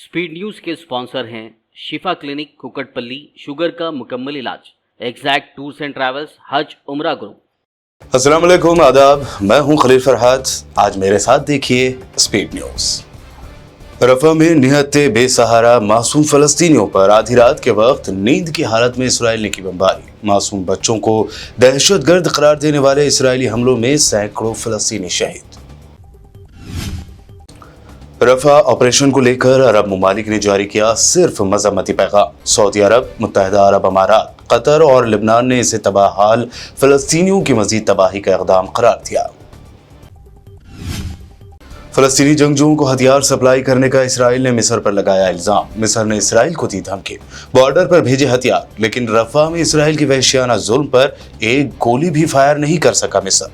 Speed news के sponsor हैं शिफा clinic Kukatpally, sugar का मुकम्मल इलाज, एग्जैक्ट टूर्स एंड ट्रैवल्स, हज उम्रा ग्रुप। अस्सलाम वालेकुम, आदाब। मैं हूं खलील फरहाद। आज मेरे साथ देखिए स्पीड न्यूज। रफा में निहत्ते बेसहारा मासूम फलस्तीनियों पर आधी रात के वक्त नींद की हालत में इसराइल ने की बमबारी। मासूम बच्चों को दहशतगर्द करार देने वाले इसराइली हमलों में सैकड़ों फलस्तीनी शहीद। रफा ऑपरेशन को लेकर अरब ममालिक ने जारी किया सिर्फ मजम्मती पैगाम। सऊदी अरब, मुत्तहिदा अरब अमारात, कतर और लिबनान ने इसे तबाहाल फलस्तीनियों की मजीद तबाही का इक़दाम करार दिया। फलस्तीनी जंगजुओं को हथियार सप्लाई करने का इसराइल ने मिस्र पर लगाया इल्जाम। मिस्र ने इसराइल को दी धमकी, बॉर्डर पर भेजे हथियार, लेकिन रफा में इसराइल की वहशियाना जुल्म पर एक गोली भी फायर नहीं कर सका मिस्र।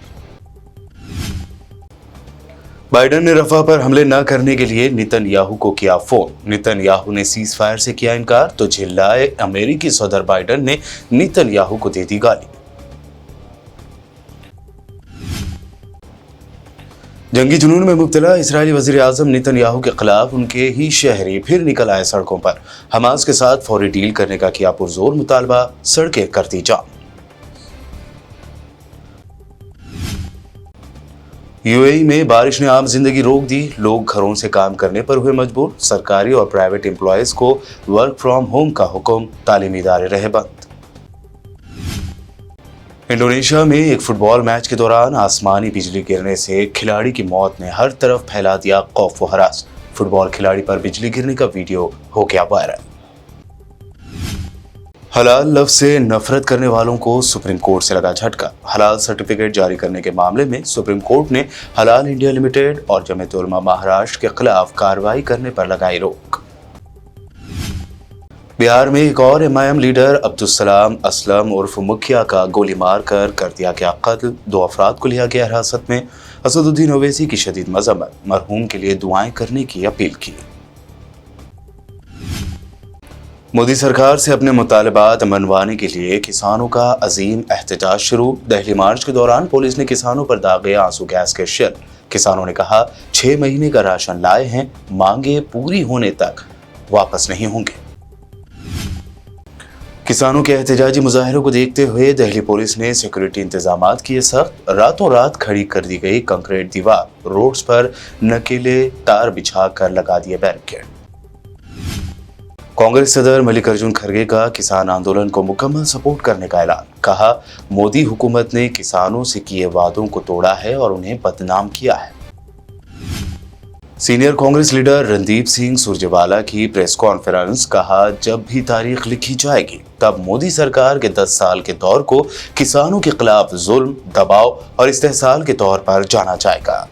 बाइडन ने रफा पर हमले न करने के लिए नेतन्याहू को किया फोन। नेतन्याहू ने सीज फायर से किया इनकार तो चिल्लाए अमेरिकी सदर बाइडन ने नेतन्याहू को दे दी गाली। जंगी जुनून में मुब्तला इजरायली वजीर आजम नेतन्याहू के खिलाफ उनके ही शहरी फिर निकल आए सड़कों पर। हमास के साथ फौरी डील करने का किया पुरजोर मुतालबा, सड़कें करती जाम। यूएई में बारिश ने आम जिंदगी रोक दी, लोग घरों से काम करने पर हुए मजबूर। सरकारी और प्राइवेट एम्प्लॉयज को वर्क फ्रॉम होम का हुक्म, तालीमी इदारे रहे बंद। इंडोनेशिया में एक फुटबॉल मैच के दौरान आसमानी बिजली गिरने से खिलाड़ी की मौत ने हर तरफ फैला दिया खौफ व हरास। फुटबॉल खिलाड़ी पर बिजली गिरने का वीडियो हो गया वायरल। हलाल लफ्ज से नफरत करने वालों को सुप्रीम कोर्ट से लगा झटका। हलाल सर्टिफिकेट जारी करने के मामले में सुप्रीम कोर्ट ने हलाल इंडिया लिमिटेड और जमीयत उलमा महाराष्ट्र के खिलाफ कार्रवाई करने पर लगाई रोक। बिहार में एक और एमआईएम लीडर अब्दुल असलम उर्फ मुखिया का गोली मारकर कर दिया गया कत्ल। 2 अफराद को लिया गया हिरासत में। असदुद्दीन ओवैसी की शदीद मजम्मत, मरहूम के लिए दुआएं करने की अपील की। मोदी सरकार से अपने मुतालबात मनवाने के लिए किसानों का अजीम एहतजाज शुरू। दिल्ली मार्च के दौरान पुलिस ने किसानों पर दागे आंसू गैस के शेल। किसानों ने कहा 6 महीने का राशन लाए हैं, मांगे पूरी होने तक वापस नहीं होंगे। किसानों के एहतजाजी मुजाहिरों को देखते हुए दिल्ली पुलिस ने सिक्योरिटी इंतजामात किए सख्त। रातों रात खड़ी कर दी गई कंक्रीट दीवार, रोड्स पर नकेले तार बिछाकर लगा दिए बैरिकेड। कांग्रेस सदर मल्लिकार्जुन खड़गे का किसान आंदोलन को मुकम्मल सपोर्ट करने का ऐलान। कहा, मोदी हुकूमत ने किसानों से किए वादों को तोड़ा है और उन्हें बदनाम किया है। सीनियर कांग्रेस लीडर रणदीप सिंह सुरजेवाला की प्रेस कॉन्फ्रेंस। कहा, जब भी तारीख लिखी जाएगी तब मोदी सरकार के 10 साल के दौर को किसानों के खिलाफ जुल्म, दबाव और इस्तेहसाल के तौर पर जाना जाएगा।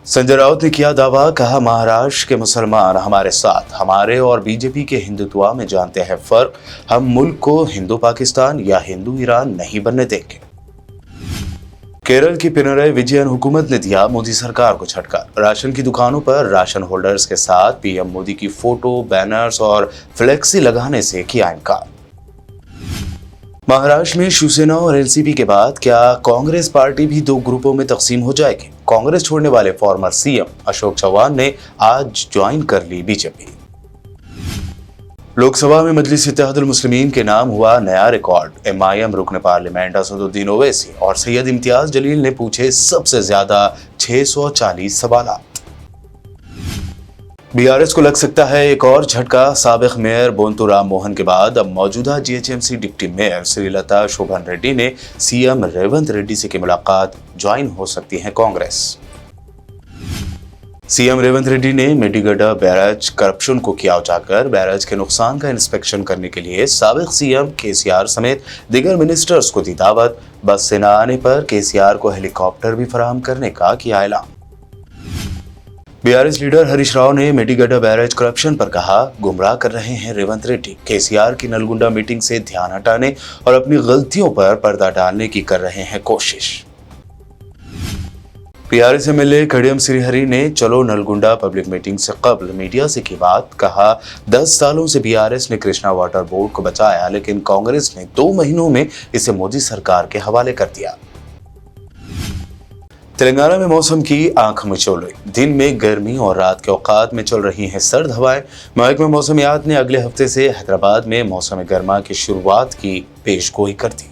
संजय राउत ने किया दावा। कहा, महाराष्ट्र के मुसलमान हमारे साथ, हमारे और बीजेपी के हिंदुत्व में जानते हैं फर्क। हम मुल्क को हिंदू पाकिस्तान या हिंदू ईरान नहीं बनने देंगे। केरल की पिनराई विजयन हुकूमत ने दिया मोदी सरकार को झटका। राशन की दुकानों पर राशन होल्डर्स के साथ पीएम मोदी की फोटो, बैनर्स और फ्लेक्सी लगाने से किया इनकार। महाराष्ट्र में शिवसेना और एनसीपी के बाद क्या कांग्रेस पार्टी भी 2 ग्रुपों में तकसीम हो जाएगी? कांग्रेस छोड़ने वाले फॉर्मर सीएम अशोक चव्हाण ने आज ज्वाइन कर ली बीजेपी। लोकसभा में मजलिस इत्तेहादुल मुस्लिमीन के नाम हुआ नया रिकॉर्ड। एमआईएम रुकन पार्लियामेंट असदुद्दीन ओवैसी और सैयद इम्तियाज जलील ने पूछे सबसे ज्यादा 640 सवाल। बीआरएस को लग सकता है एक और झटका। साबिक मेयर बोंतु राम मोहन के बाद अब मौजूदा जीएचएमसी डिप्टी मेयर श्रीलता शोभन रेड्डी ने सीएम रेवंत रेड्डी से की मुलाकात। ज्वाइन हो सकती है कांग्रेस। सीएम रेवंत रेड्डी ने मेडिगड्डा बैराज करप्शन को किया उजागर। बैराज के नुकसान का इंस्पेक्शन करने के लिए साबिक सीएम केसीआर समेत दीगर मिनिस्टर्स को दी दावत। बस से न आने पर केसीआर को हेलीकॉप्टर भी फराहम करने का किया ऐलान। बीआरएस लीडर हरीश राव ने मेडिगड्डा बैराज करप्शन पर कहा, गुमराह कर रहे हैं रेवंत रेड्डी। केसीआर की नलगुंडा मीटिंग से ध्यान हटाने और अपनी गलतियों पर पर्दा डालने की कर रहे हैं कोशिश। बीआरएस एमएलए कड़ियम श्रीहरि ने चलो नलगुंडा पब्लिक मीटिंग से कबल मीडिया से की बात। कहा, 10 सालों से बीआरएस ने कृष्णा वाटर बोर्ड को बचाया, लेकिन कांग्रेस ने 2 महीनों में इसे मोदी सरकार के हवाले कर दिया। तेलंगाना में मौसम की आंख मिचौली, दिन में गर्मी और रात के औकात में चल रही हैं सर्द हवाएं। महकमा मौसमियात ने अगले हफ्ते से हैदराबाद में मौसम गर्मा की शुरुआत की पेशगोई कर दी।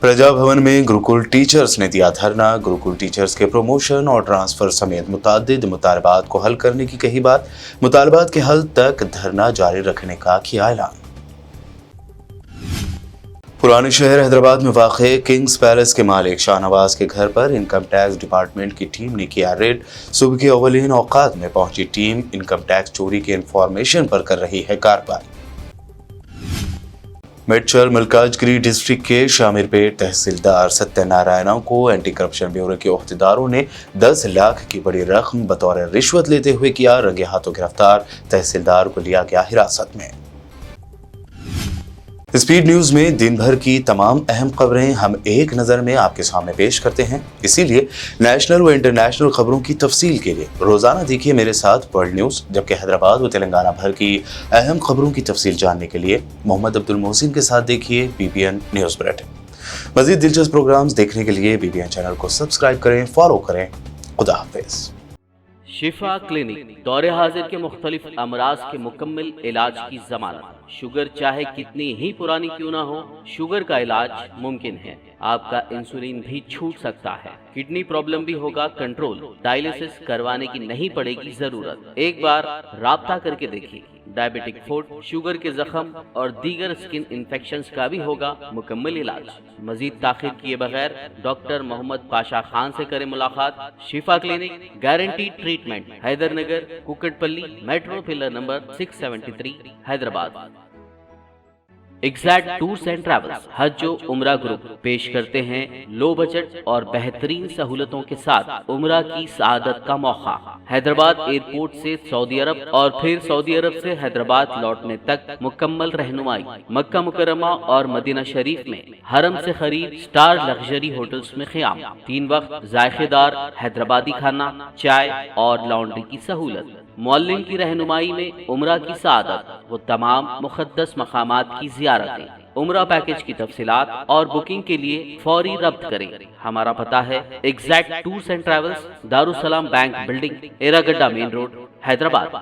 प्रजा भवन में गुरुकुल टीचर्स ने दिया धरना। गुरुकुल टीचर्स के प्रमोशन और ट्रांसफर समेत मुतादिद मुतालबात को हल करने की कही बात। मुतालबात के हल तक धरना जारी रखने का किया ऐलान। पुराने शहर हैदराबाद में वाक़े किंग्स पैलेस के मालिक शाहनवाज के घर पर इनकम टैक्स डिपार्टमेंट की टीम ने किया रेड। सुबह के अव्वलीन औकात में पहुंची टीम इनकम टैक्स चोरी के इंफॉर्मेशन पर कर रही है कार्रवाई। मेडचल मलकाजगिरी डिस्ट्रिक्ट के शामिरपेट तहसीलदार सत्यनारायण को एंटी करप्शन ब्यूरो के ओहदेदारों ने 10 लाख की बड़ी रकम बतौर रिश्वत लेते हुए किया रंगे हाथों गिरफ्तार। तहसीलदार को लिया गया हिरासत में। स्पीड न्यूज में दिन भर की तमाम अहम खबरें हम एक नजर में आपके सामने पेश करते हैं, इसीलिए नेशनल व इंटरनेशनल खबरों की तफसील के लिए रोजाना देखिए मेरे साथ वर्ल्ड न्यूज। जबकि हैदराबाद व तेलंगाना भर की अहम खबरों की तफसील जानने के लिए मोहम्मद अब्दुल मोहसिन के साथ देखिए BBN न्यूज बुलेटिन। मजीद दिलचस्प प्रोग्राम्स देखने के लिए BBN चैनल को सब्सक्राइब करें, फॉलो करें। खुदा हाफिज। शिफा क्लिनिक दौरे हाजिर के मुख्तलिफ अमराज के मुकम्मल इलाज की जमानत। शुगर चाहे कितनी ही पुरानी क्यों ना हो, शुगर का इलाज मुमकिन है। आपका इंसुलिन भी छूट सकता है, किडनी प्रॉब्लम भी होगा कंट्रोल, डायलिसिस करवाने की नहीं पड़ेगी जरूरत। एक बार राब्ता करके देखिए। डायबिटिक फुट, शुगर के जख्म और दीगर स्किन इन्फेक्शंस का भी होगा मुकम्मल इलाज। मजीद ताखिर किए बगैर डॉक्टर मोहम्मद पाशा खान से करें मुलाकात। शिफा clinic, guaranteed treatment, Hydernagar, Kukatpally, metro pillar number 673, Hyderabad. Exact tours and travels हज जो उम्रा ग्रुप पेश करते हैं लो बजट और बेहतरीन सहूलतों के साथ उम्रा की सआदत का मौका। हैदराबाद एयरपोर्ट से सऊदी अरब और फिर सऊदी अरब से हैदराबाद लौटने तक मुकम्मल रहनुमाई। मक्का मुकर्रमा और मदीना शरीफ में हरम से करीब स्टार लग्जरी होटल्स में क़याम। 3 वक्त जायकेदार हैदराबादी खाना, चाय और लॉन्ड्री की सहूलत। मौल्लिम की रहनुमाई में उम्रा की सआदत, वो तमाम मुक़द्दस मकामात की ज़ियारतें। उम्रा पैकेज की तफसीलात और बुकिंग के लिए फौरी रब्त करें। हमारा पता है exact tours and travels, Darussalam bank building, Erragadda main road, Hyderabad.